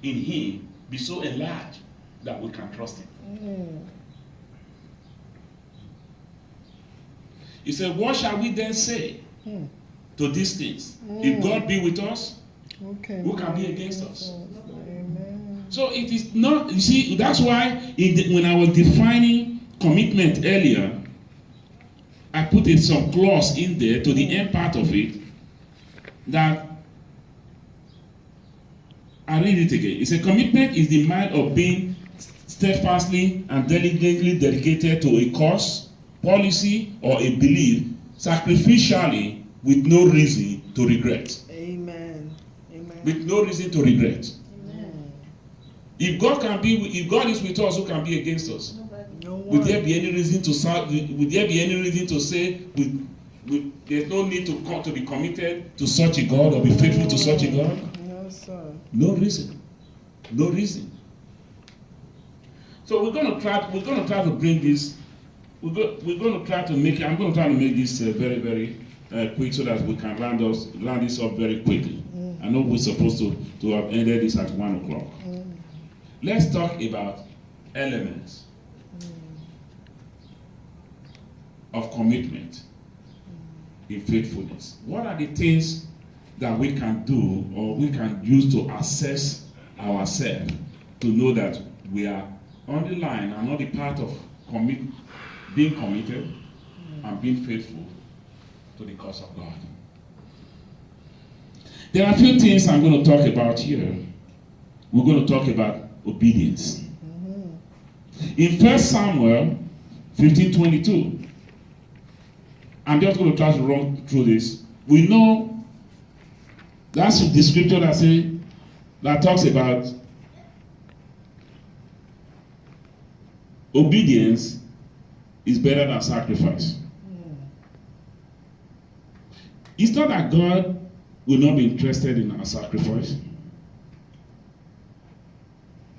in him be so enlarged that we can trust him. He said, what shall we then say to these things? If God be with us, who can be against us? Amen. So it is not, you see, that's why when I was defining commitment earlier, I put some clause in there to the end part of it that I read it again. It's a commitment is the mind of being steadfastly and diligently dedicated to a cause, policy, or a belief, sacrificially with no reason to regret. Amen. With no reason to regret. Amen. If God is with us, who can be against us? No one. Would there be any reason to say? There's no need to be committed to such a God or be faithful to such a God? No, sir. No reason. No reason. So we're going to try to bring this. We're going to try to make. I'm going to try to make this very, very quick so that we can round this up very quickly. I know we're supposed to have ended this at 1 o'clock. Let's talk about elements of commitment in faithfulness. What are the things that we can do or we can use to assess ourselves to know that we are on the line and not the part of being committed and being faithful to the cause of God? There are a few things I'm going to talk about here. We're going to talk about obedience. In 1 Samuel 15:22, I'm just going to try to run through this. We know that's the scripture that talks about obedience is better than sacrifice. It's not that God will not be interested in our sacrifice,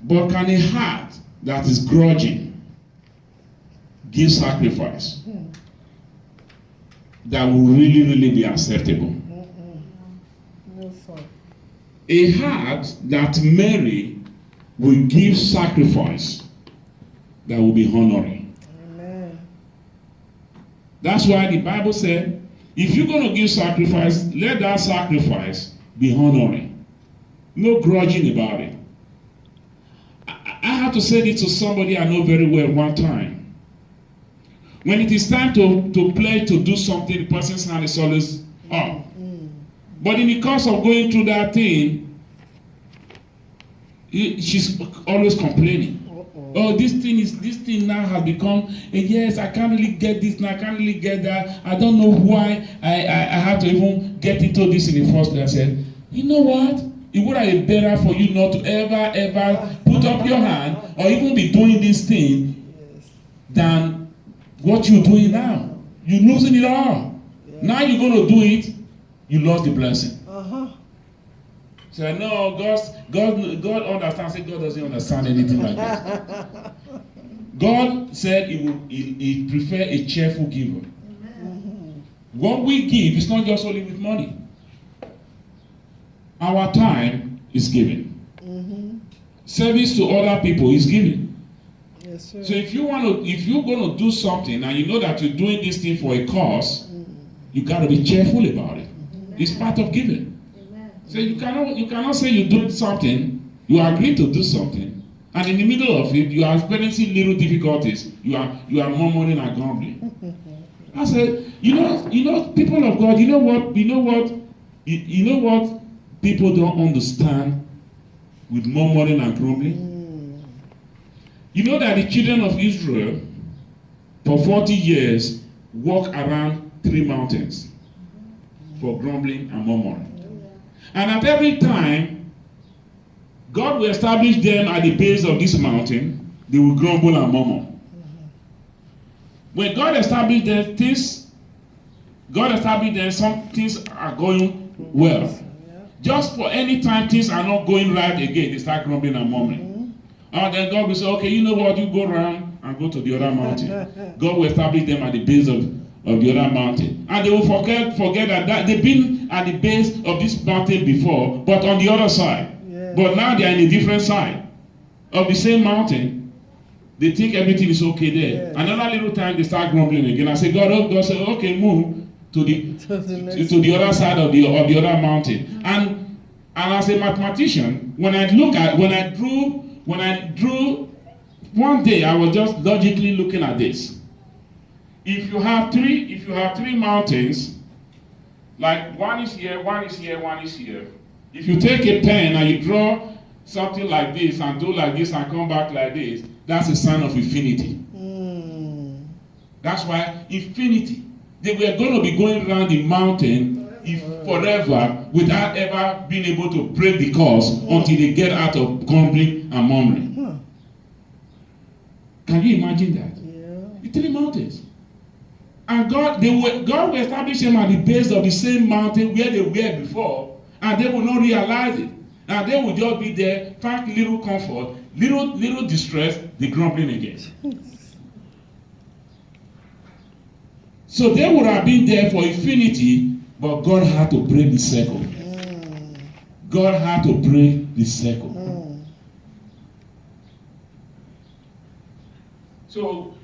but can a heart that is grudging give sacrifice that will really, really be acceptable? No, sir. A heart that Mary will give sacrifice that will be honoring. Amen. That's why the Bible said, if you're going to give sacrifice, let that sacrifice be honoring. No grudging about it. I had to say this to somebody I know very well one time. When it is time to pledge to do something, the person's hand is always up. But in the course of going through that thing, she's always complaining. Oh, this thing now has become, yes, I can't really get this now, I can't really get that. I don't know why I have to even get into this in the first place. I said, you know what? It would have been better for you not to ever put up your hand or even be doing this thing than what you're doing now. You're losing it all. Now you're going to do it, you lost the blessing. So no, God understands. God doesn't understand anything like that. God said he prefer a cheerful giver. What we give is not just only with money. Our time is given. Service to other people is given. Yes, sir. So if you're going to do something and you know that you're doing this thing for a cause, you got to be cheerful about it. It's part of giving. So you cannot say you're doing something, you agree to do something, and in the middle of it, you are experiencing little difficulties. You are murmuring and grumbling. I said, you know, people of God, you know what people don't understand with murmuring and grumbling? You know that the children of Israel, for 40 years, walked around 3 mountains for grumbling and murmuring. And at every time, God will establish them at the base of this mountain, they will grumble and murmur. When God established them, some things are going well. Just for any time things are not going right again, they start grumbling and murmuring. And then God will say, okay, you know what, you go around and go to the other mountain. God will establish them at the base of the other mountain. And they will forget that they've been at the base of this mountain before, but on the other side. Yes. But now they are in a different side of the same mountain. They think everything is okay there. Yes. Another little time they start grumbling again. I say, God said, okay, move to the other side of the other mountain. And as a mathematician, when I drew one day, I was just logically looking at this. If you have three mountains, like one is here, one is here, one is here. If you take a pen and you draw something like this and do like this and come back like this, that's a sign of infinity. That's why infinity. They were going to be going around the mountain forever without ever being able to break the course until they get out of grumbling and murmuring. Can you imagine that? Yeah. The three mountains. And God will establish them at the base of the same mountain where they were before, and they will not realize it. And they will just be there, find little comfort, little distress, the grumbling again. So they would have been there for infinity, but God had to break the circle. God had to break the circle. So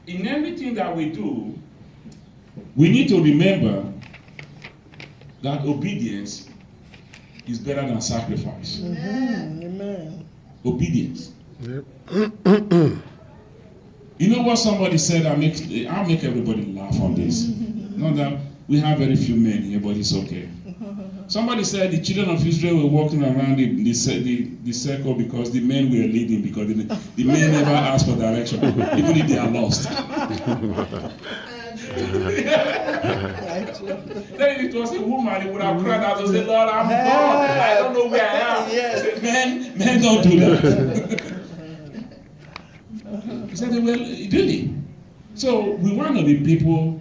in everything that we do, we need to remember that obedience is better than sacrifice. Amen. Obedience. Yep. You know what somebody said? I'll make everybody laugh on this. Not that we have very few men here, but it's okay. Somebody said the children of Israel were walking around the circle because the men were leading, because the men never asked for direction, even if they are lost. Then if it was a woman, he would have cried out and said, Lord, I'm gone. I don't know where I am. Yes. Men don't do that. He said, well, really? So we want to be people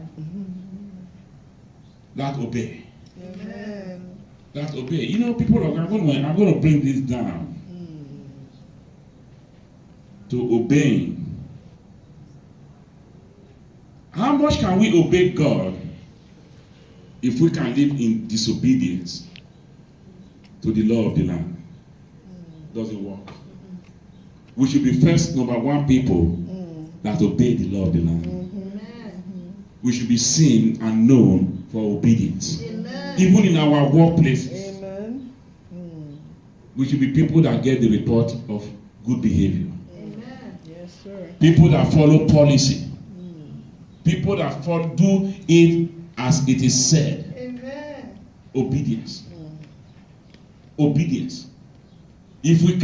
that obey. Amen. That obey. You know, people are I'm going to bring this down to obeying. How much can we obey God if we can live in disobedience to the law of the land? Doesn't work. We should be first, number one, people that obey the law of the land. We should be seen and known for obedience. Amen. Even in our workplaces, Amen. we should be people that get the report of good behavior. Amen. Yes, sir. People that follow policy. People that do it as it is said. Amen. Obedience. Obedience. If we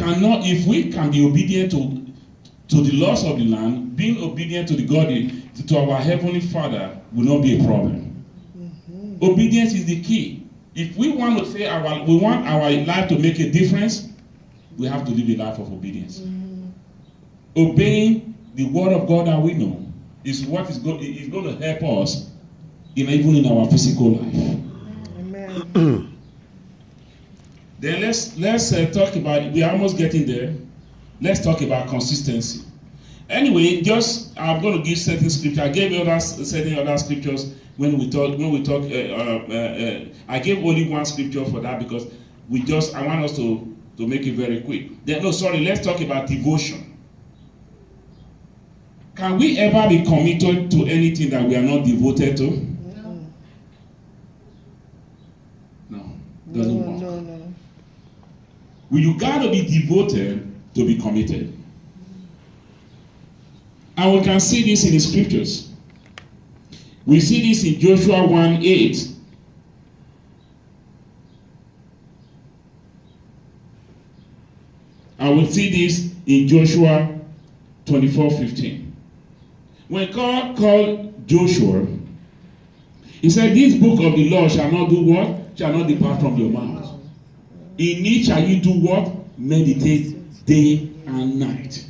can be obedient to the laws of the land, being obedient to to our Heavenly Father will not be a problem. Obedience is the key. If we want to say we want our life to make a difference, we have to live a life of obedience. Obeying the word of God that we know is what is going to help us even in our physical life. Amen. Then let's talk about. We are almost getting there. Let's talk about consistency. Anyway, I'm going to give certain scriptures. I gave certain other scriptures when we talk. I gave only one scripture for that because I want us to make it very quick. Let's talk about devotion. Can we ever be committed to anything that we are not devoted to? No. Doesn't work. No. Well, you got to be devoted to be committed. And we can see this in the scriptures. We see this in Joshua 1:8. And we see this in Joshua 24:15. When God called Joshua, he said, this book of the law shall not do what? Shall not depart from your mouth. In it shall you do what? Meditate day and night.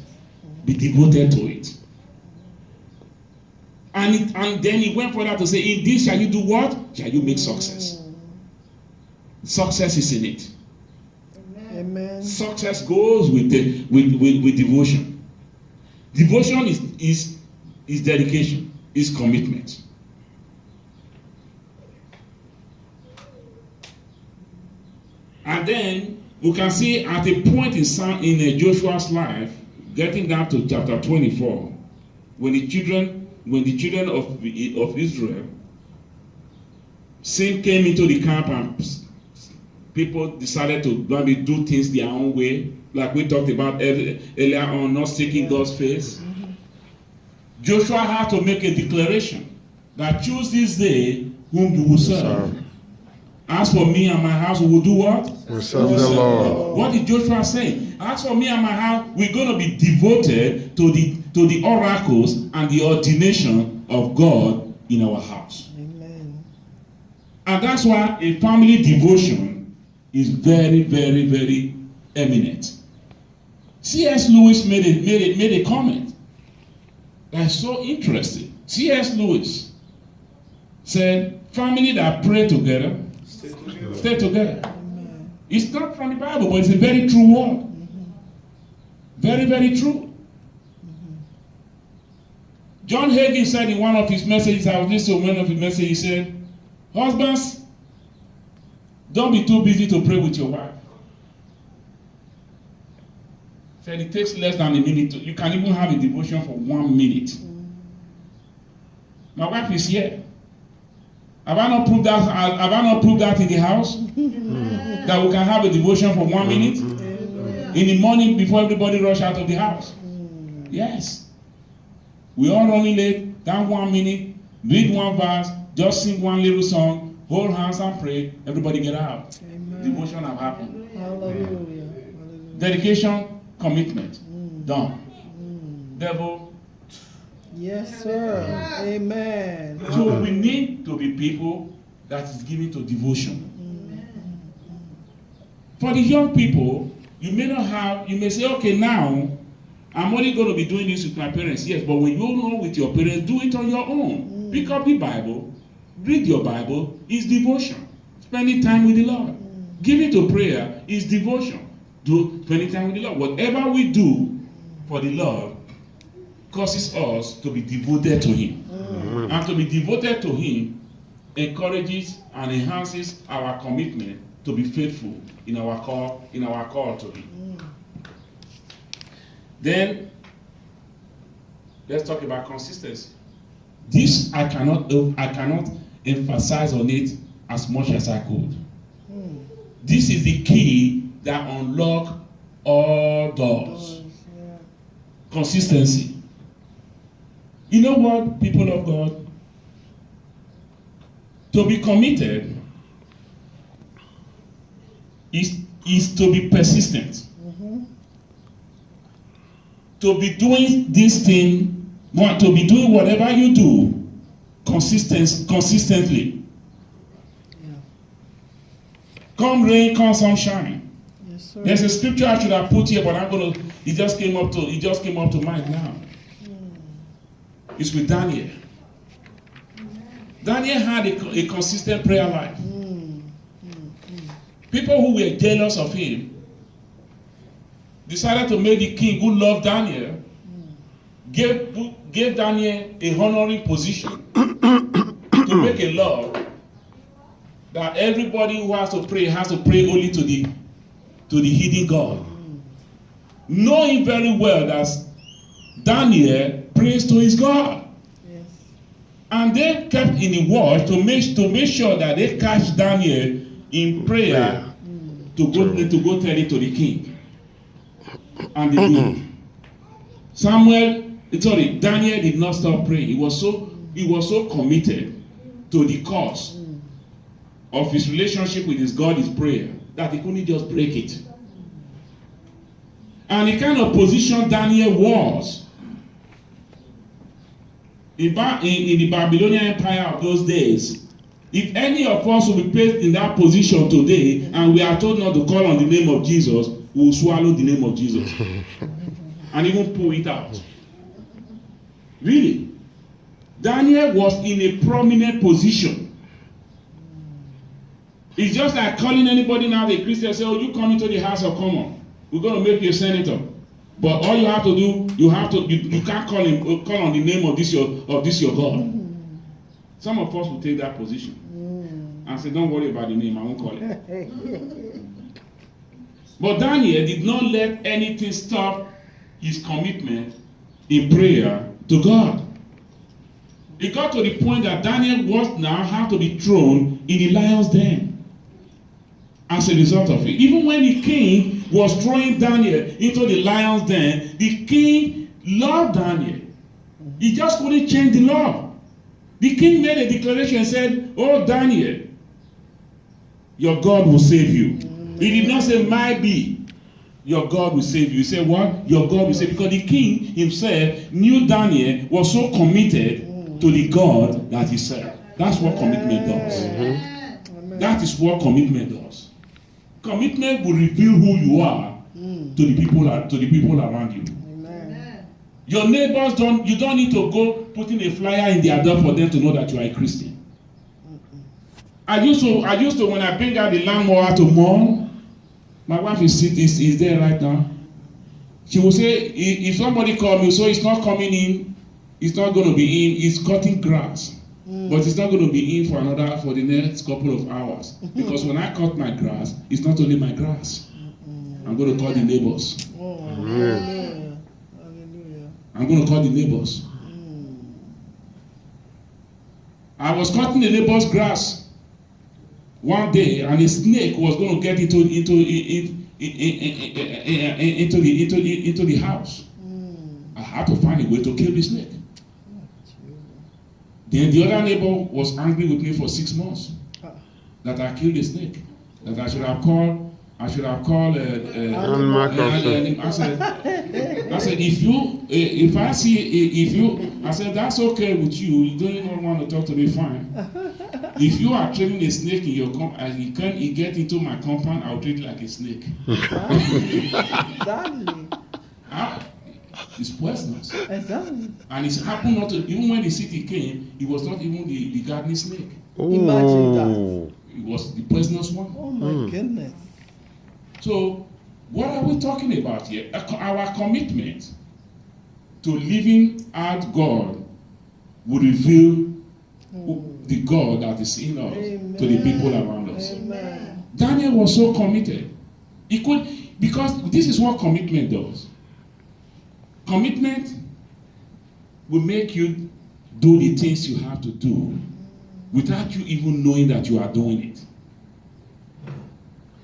Be devoted to it. And then he went further to say, in this shall you do what? Shall you make success. Success is in it. Amen. Success goes with devotion. Devotion is dedication, is commitment. And then we can see at a point in Joshua's life, getting down to chapter 24, when the children of Israel, sin came into the camp and people decided to maybe do things their own way, like we talked about earlier on, not seeking God's face. Joshua had to make a declaration that choose this day whom you will serve. As for me and my house, we will do what? We serve the Lord. What did Joshua say? As for me and my house, we're going to be devoted to the oracles and the ordination of God in our house. Amen. And that's why a family devotion is very, very, very eminent. C.S. Lewis made a comment that's so interesting. C.S. Lewis said, family that pray together, stay together. Amen. It's not from the Bible, but it's a very true word. Very, very true. John Hagin said in one of his messages, I was listening to one of his messages, he said, husbands, don't be too busy to pray with your wife. He said it takes less than a minute. You can even have a devotion for 1 minute. My wife is here. Have I not proved that in the house? That we can have a devotion for 1 minute? In the morning before everybody rush out of the house? Yes. We all running late, down 1 minute, read one verse, just sing one little song, hold hands and pray, everybody get out. Amen. Devotion have happened. Hallelujah. Hallelujah. Dedication, commitment, done. Devil. Yes, sir. Amen. So we need to be people that is given to devotion. For the young people, you may say, okay, now I'm only going to be doing this with my parents. Yes, but when you know with your parents, do it on your own. Pick up the Bible, read your Bible, is devotion. Spending time with the Lord. Giving to prayer is devotion. Spending time with the Lord. Whatever we do for the Lord causes us to be devoted to Him. And to be devoted to Him encourages and enhances our commitment to be faithful in our call to Him. Then let's talk about consistency. This I cannot emphasize on it as much as I could. This is the key that unlocks all doors. Yeah. Consistency. You know what, people of God? To be committed is to be persistent. To be doing this thing, to be doing whatever you do consistently. Yeah. Come rain, come sunshine. Yes, sir. There's a scripture I should have put here, but it just came up to mind now. It's with Daniel. Daniel had a consistent prayer life. People who were jealous of him decided to make the king who loved Daniel gave Daniel a honoring position to make a law that everybody who has to pray only to the hidden God, knowing very well that Daniel prays to his God. Yes. And they kept in the watch to make sure that they catch Daniel in prayer to go tell it to the king. And they did. Daniel did not stop praying. He was so committed to the cause of his relationship with his God, his prayer, that he couldn't just break it. And the kind of position Daniel was in the Babylonian Empire of those days, if any of us will be placed in that position today and we are told not to call on the name of Jesus, we will swallow the name of Jesus and even pull it out. Really. Daniel was in a prominent position. It's just like calling anybody now, the Christian, say, oh, you come into the House of Commons. We're going to make you a senator. But all you have to do, you can't call on the name of this your God. Some of us will take that position and say, don't worry about the name, I won't call it. But Daniel did not let anything stop his commitment in prayer to God. It got to the point that Daniel was now had to be thrown in the lion's den as a result of it. Even when the king was throwing Daniel into the lion's den, the king loved Daniel. He just couldn't change the law. The king made a declaration and said, "Oh, Daniel, your God will save you." He did not say, "Might be, your God will save you." He said, "What? Your God will save you." Because the king himself knew Daniel was so committed to the God that he served. That's what commitment does. That is what commitment does. Commitment will reveal who you are to the people around you. Amen. Your neighbors you don't need to go putting a flyer in their door for them to know that you are a Christian. I used to when I bring out the lawnmower to mourn, my wife is there right now. She will say, if somebody call me, so it's not coming in, it's not going to be in, it's cutting grass. But it's not going to be in for the next couple of hours. Because when I cut my grass, it's not only my grass. I'm going to call the neighbors. Oh, hallelujah. Hallelujah. I'm going to call the neighbors. I was cutting the neighbor's grass one day, and a snake was going to get into the house. I had to find a way to kill the snake. Then the other neighbor was angry with me for 6 months that I killed the snake. That I should have called. I said, if I said, that's okay with you. You don't even want to talk to me, fine. If you are training a snake in your compound and he get into my compound, I'll treat it like a snake. Exactly. It's poisonous. Exactly. And it happened not to, even when the city came, it was not even the gardening snake. Imagine that. It was the poisonous one. Oh my goodness. So, what are we talking about here? Our commitment to living out God will reveal the God that is in us to the people around us. Amen. Daniel was so committed. He could, because this is what commitment does. Commitment will make you do the things you have to do without you even knowing that you are doing it.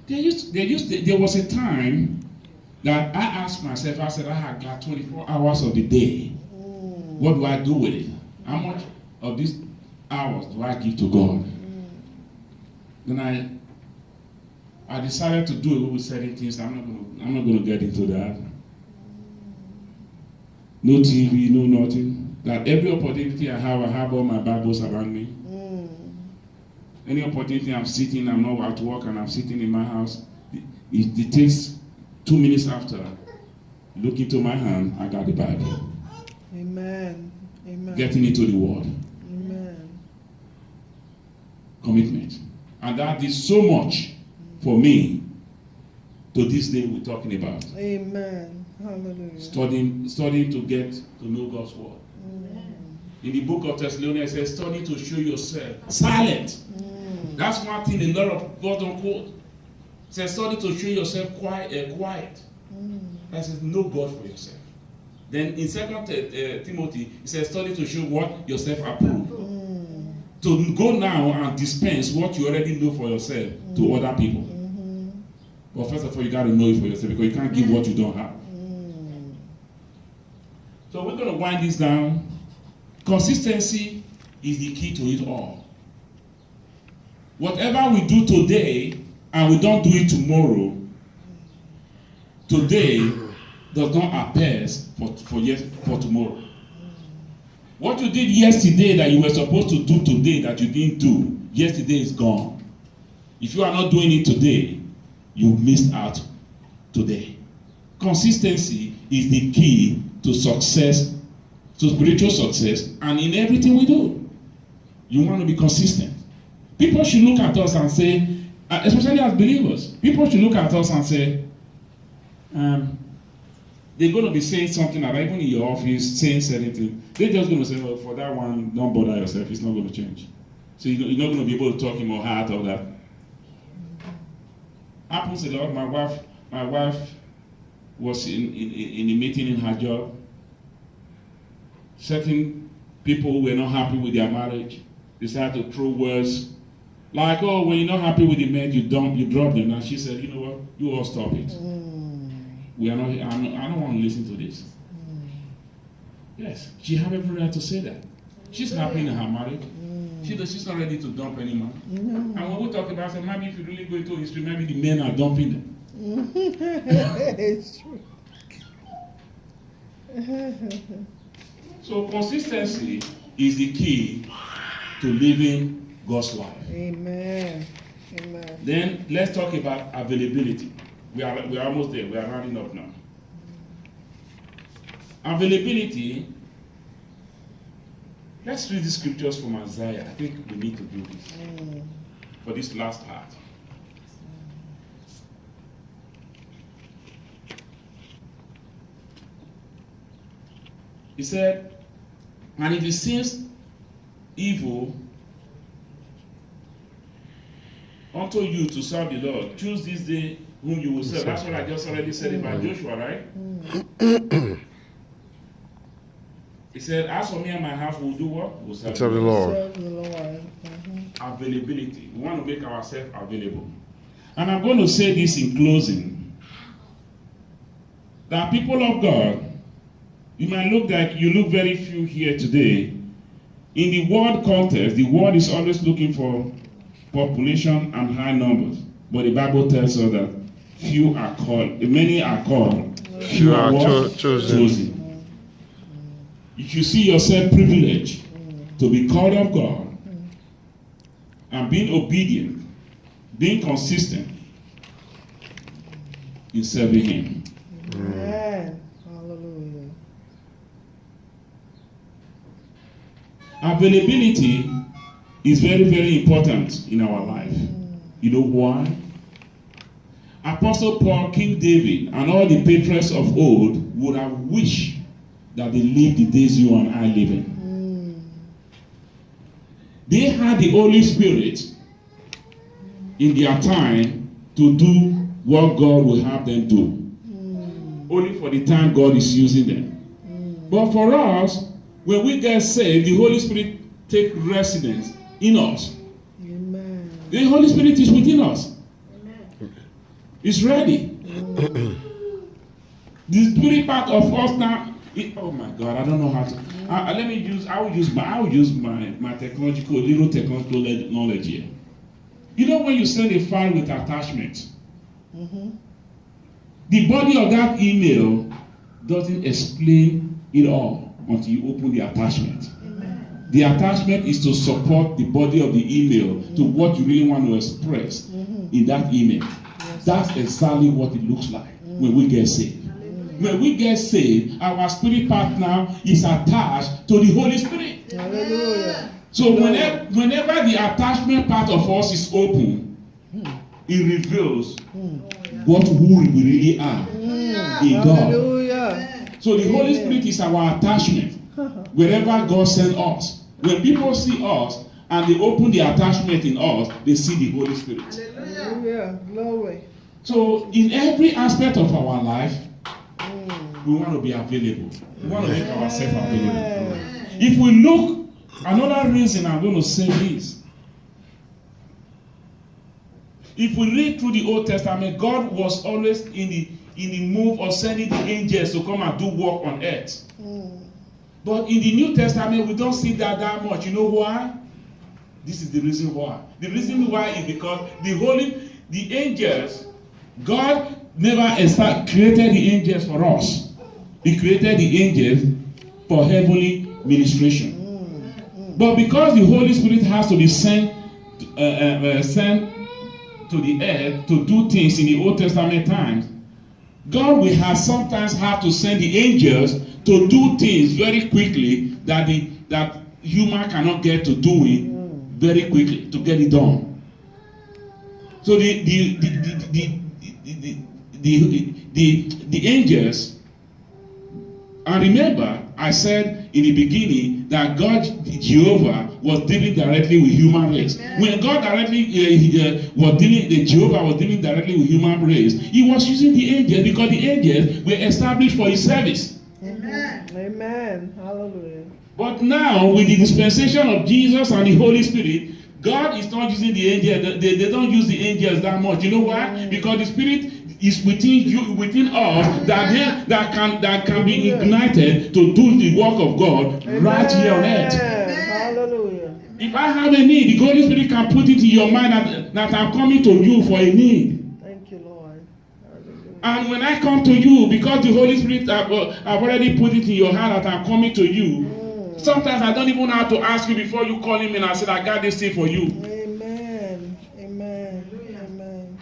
There was a time that I asked myself, I said, I had got 24 hours of the day. What do I do with it? How much of these hours do I give to God? Then I decided to do it with certain things. I'm not going to get into that. No TV, no nothing. That every opportunity I have all my Bibles around me. Any opportunity I'm sitting, I'm not at work and I'm sitting in my house, it takes 2 minutes after, look into my hand, I got the Bible. Amen. Amen. Getting into the Word. Amen. Commitment. And that is so much for me to this day we're talking about. Amen. Hallelujah. Studying to get to know God's Word. In the book of Thessalonians, it says, study to show yourself silent. That's one thing a lot of God don't quote. It says, study to show yourself quiet. That says, know God for yourself. Then in 2 Timothy, it says, study to show what? Yourself approved. To go now and dispense what you already know for yourself to other people. But first of all, you got to know it for yourself because you can't give what you don't have. So we're going to wind this down. Consistency is the key to it all. Whatever we do today and we don't do it tomorrow, today does not appear for tomorrow. What you did yesterday that you were supposed to do today that you didn't do, yesterday is gone. If you are not doing it today, you missed out today. Consistency is the key to success, to spiritual success, and in everything we do. You want to be consistent. People should look at us and say, especially as believers, people should look at us and say, they're going to be saying something about, even in your office, saying certain things. They're just going to say, well, for that one, don't bother yourself, it's not going to change. So you're not going to be able to talk him or her out of that. Happens a lot. My wife my wife was in a meeting in her job. Certain people who were not happy with their marriage decided to throw words like, "Oh, when you're not happy with the man, you drop them." And she said, "You know what? You all stop it. We are not. I don't want to listen to this." Yes, she had every right to say that. She's happy in her marriage. She's not ready to dump any man. And when we talk about it, maybe if you really go into history, maybe the men are dumping them. It's true. So consistency is the key to living God's life. Amen. Amen. Then let's talk about availability. We are almost there. We are rounding up now. Availability. Let's read the scriptures from Isaiah. I think we need to do this for this last part. He said, "And if it seems evil unto you to serve the Lord, choose this day whom you will serve." That's what I just already said about Joshua, right? He said, "As for me and my house, we'll do what? We'll serve Serve the Lord. Serve the Lord. Availability. We want to make ourselves available. And I'm going to say this in closing. That people of God, you might look like you look very few here today. In the world context, the world is always looking for population and high numbers. But the Bible tells us that few are called, many are called, few are chosen. If you see yourself privileged to be called of God and being obedient, being consistent in serving Him. Amen. Hallelujah. Availability is very, very important in our life. You know why? Apostle Paul, King David, and all the patriarchs of old would have wished that they lived the days you and I live in. They had the Holy Spirit in their time to do what God will have them do. Only for the time God is using them. But for us, when we get saved, the Holy Spirit takes residence in us. Amen. The Holy Spirit is within us. It's ready. The spirit part of us now. Oh my God, I don't know how to. I will use my technological knowledge here. You know when you send a file with attachment, the body of that email doesn't explain it all until you open the attachment. The attachment is to support the body of the email to what you really want to express in that email. That's exactly what it looks like when we get saved. When we get saved, our spirit part now is attached to the Holy Spirit. Hallelujah. So whenever the attachment part of us is open, it reveals who we really are in God. Hallelujah. So the Holy Spirit is our attachment. Wherever God sends us, when people see us and they open the attachment in us, they see the Holy Spirit. Hallelujah. Glory. So in every aspect of our life, we want to be available. We want to make ourselves available. If we look, another reason I'm going to say this. If we read through the Old Testament, God was always in the move of sending the angels to come and do work on earth. But in the New Testament, we don't see that much. You know why? This is the reason why. The reason why is because the angels, God never created the angels for us. He created the angels for heavenly ministration. But because the Holy Spirit has to be sent to the earth to do things in the Old Testament times, God will sometimes have to send the angels to do things very quickly that human cannot get to do it very quickly to get it done. So the angels And remember, I said in the beginning that God, Jehovah, was dealing directly with human race. Amen. When God Jehovah was dealing directly with human race, he was using the angels because the angels were established for his service. Amen. Amen. Hallelujah. But now, with the dispensation of Jesus and the Holy Spirit, God is not using the angels. They don't use the angels that much. You know why? Because the Spirit is within you, within us, that can be ignited to do the work of God right here on earth. Hallelujah. If I have a need, the Holy Spirit can put it in your mind that I'm coming to you for a need. Thank you, Lord. Hallelujah. And when I come to you, because the Holy Spirit have already put it in your heart that I'm coming to you, sometimes I don't even have to ask you before you call him and I said, I got this thing for you. Amen. Amen. Amen.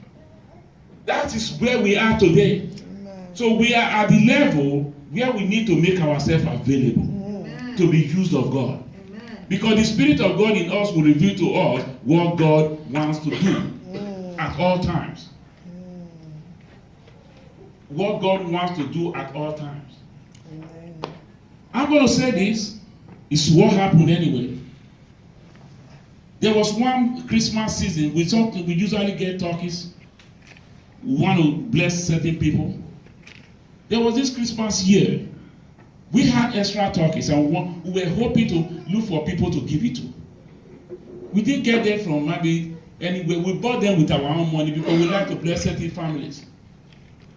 That is where we are today. Amen. So we are at the level where we need to make ourselves available to be used of God. Amen. Because the Spirit of God in us will reveal to us what God wants to do at all times. What God wants to do at all times. Amen. I'm going to say this. It's what happened anyway. There was one Christmas season. We usually get turkeys. We want to bless certain people. There was this Christmas year. We had extra turkeys and we were hoping to look for people to give it to. We didn't get them from maybe anywhere. We bought them with our own money because we like to bless certain families.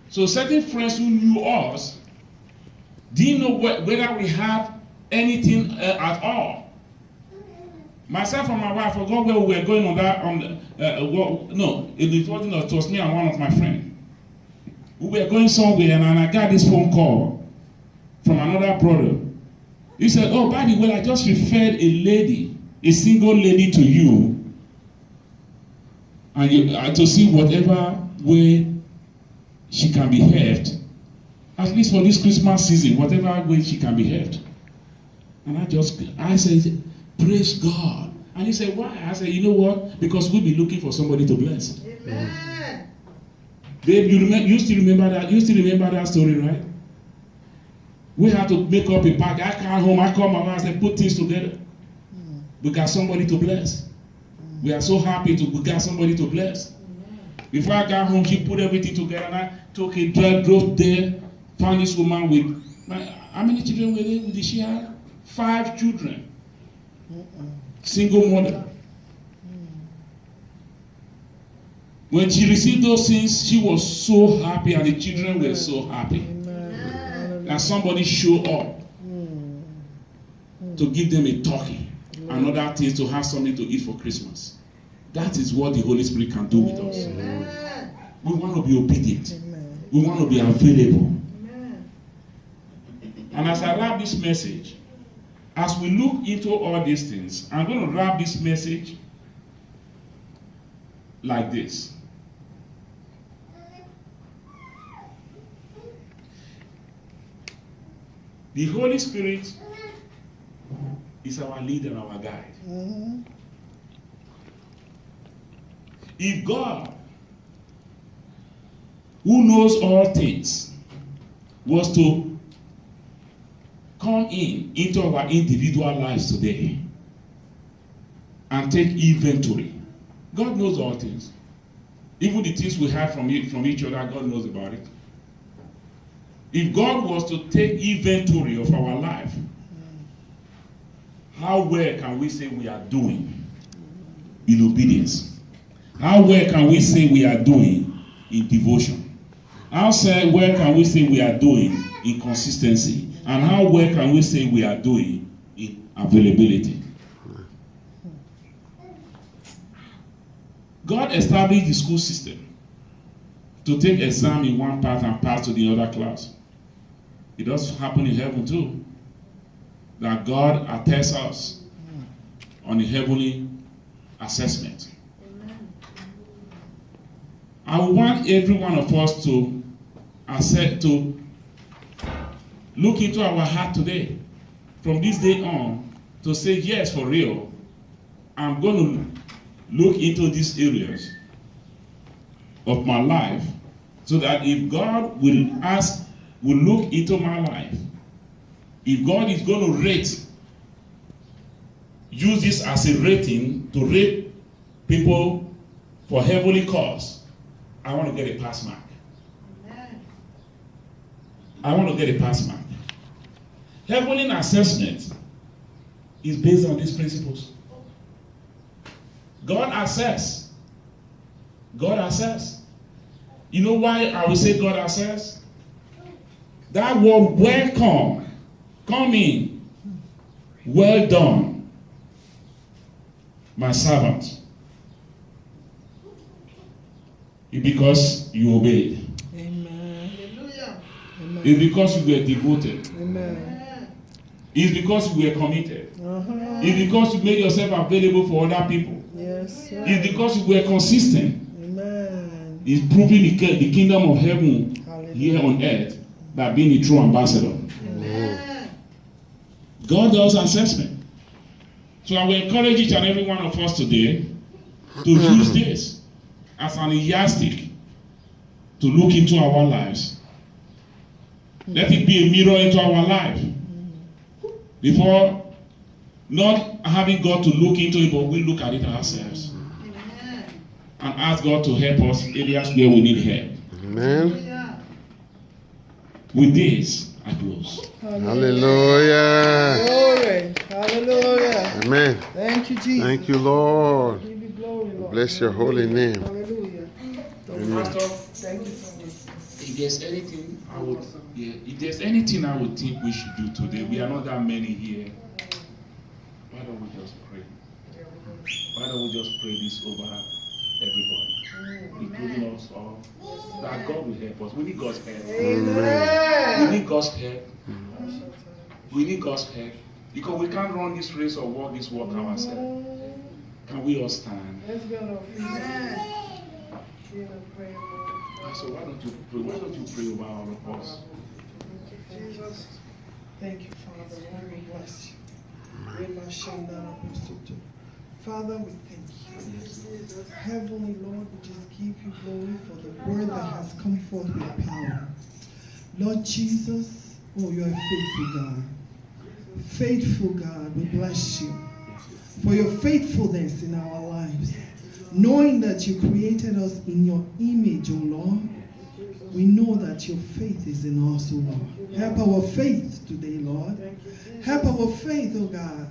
So certain friends who knew us didn't know whether we had anything at all. Myself and my wife forgot where we were going on that. No, it wasn't us. It was me and one of my friends. We were going somewhere, and I got this phone call from another brother. He said, "Oh, by the way, I just referred a lady, a single lady, to you, and to see whatever way she can be helped, at least for this Christmas season, whatever way she can be helped." And I said, "Praise God." And he said, "Why?" I said, "You know what? Because we'll be looking for somebody to bless." Amen. Babe, you still remember that? You still remember that story, right? We had to make up a pack. I came home, I called my wife, I said, "Put things together. We got somebody to bless." We are so happy we got somebody to bless. Before I got home, she put everything together, and I took a drive, drove there, found this woman with, how many children did she have? 5 children. Single mother. When she received those things, she was so happy, and the children were so happy. And somebody showed up to give them a turkey and other things to have something to eat for Christmas. That is what the Holy Spirit can do with us. Amen. We want to be obedient. Amen. We want to be available. Amen. And as I wrap this message, as we look into all these things, I'm going to wrap this message like this. The Holy Spirit is our leader and our guide. If God, who knows all things, was to come into our individual lives today and take inventory, God knows all things. Even the things we have from each other, God knows about it. If God was to take inventory of our life, how well can we say we are doing in obedience? How well can we say we are doing in devotion? How well can we say we are doing in consistency? And how well can we say we are doing in availability? God established the school system to take exam in one part and pass to the other class. It does happen in heaven too. That God attests us on the heavenly assessment. Amen. I want every one of us to look into our heart today, from this day on, to say, yes, for real, I'm going to look into these areas of my life, so that if God will look into my life if God is going to rate, use this as a rating to rate people for heavenly cause, I want to get a pass mark. Amen. I want to get a pass mark. Heavenly assessment is based on these principles. God assess. God assess. You know why I will say God assess? That word welcome, come in, well done, my servant. It's because you obeyed. Amen. Hallelujah. It's Amen. because you were devoted. Amen. Amen. It's because you were committed. Uh-huh. It's because you made yourself available for other people. Yes, sir. It's because you were consistent. Amen. It's proving the kingdom of heaven here on earth by being a true ambassador. Amen. God does assessment. So I will encourage each and every one of us today to use this as an yardstick to look into our lives. Let it be a mirror into our life. Before not having God to look into it, but we look at it ourselves Amen. and ask God to help us areas where we need help. Amen. Hallelujah. With this, I close. Hallelujah. Glory. Hallelujah. Amen. Thank you, Jesus. Thank you, Lord. Give you glory, Lord. Bless your holy name. Hallelujah. Pastor, Thank you so much. if there's anything I would, if there's anything I would think we should do today, we are not that many here. Why don't we just pray? Why don't we just pray this over everybody, including us all, that God will help us. We need God's help. Amen. We need God's help. We need God's help because we can't run this race or walk this walk ourselves. Can we all stand? Let's go, Lord. Amen. So why don't you pray? Why don't you pray over all of us? Jesus. Thank you, Father. Lord, we bless you. Father, we thank you. Heavenly Lord, we just give you glory for the word that has come forth with power. Lord Jesus, oh, you are faithful God. Faithful God, we bless you for your faithfulness in our lives. Knowing that you created us in your image, O Lord, we know that your faith is in us, O Lord. Help our faith today, Lord. Help our faith, O God.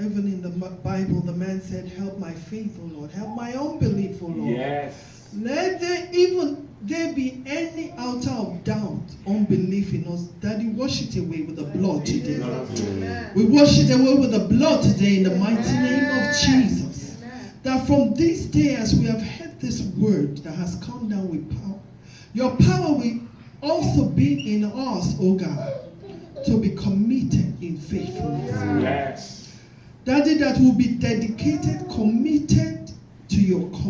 Even in the Bible, the man said, help my faith, O Lord. Help my unbelief, O Lord. Yes. Let there be any outer of doubt, unbelief in us, that you wash it away with the blood today. Amen. We wash it away with the blood today in the mighty name of Jesus. That from this day, as we have heard this word that has come down with power, your power will also be in us, O God, to be committed in faithfulness. Yes. Daddy, that will be dedicated, committed to your cause.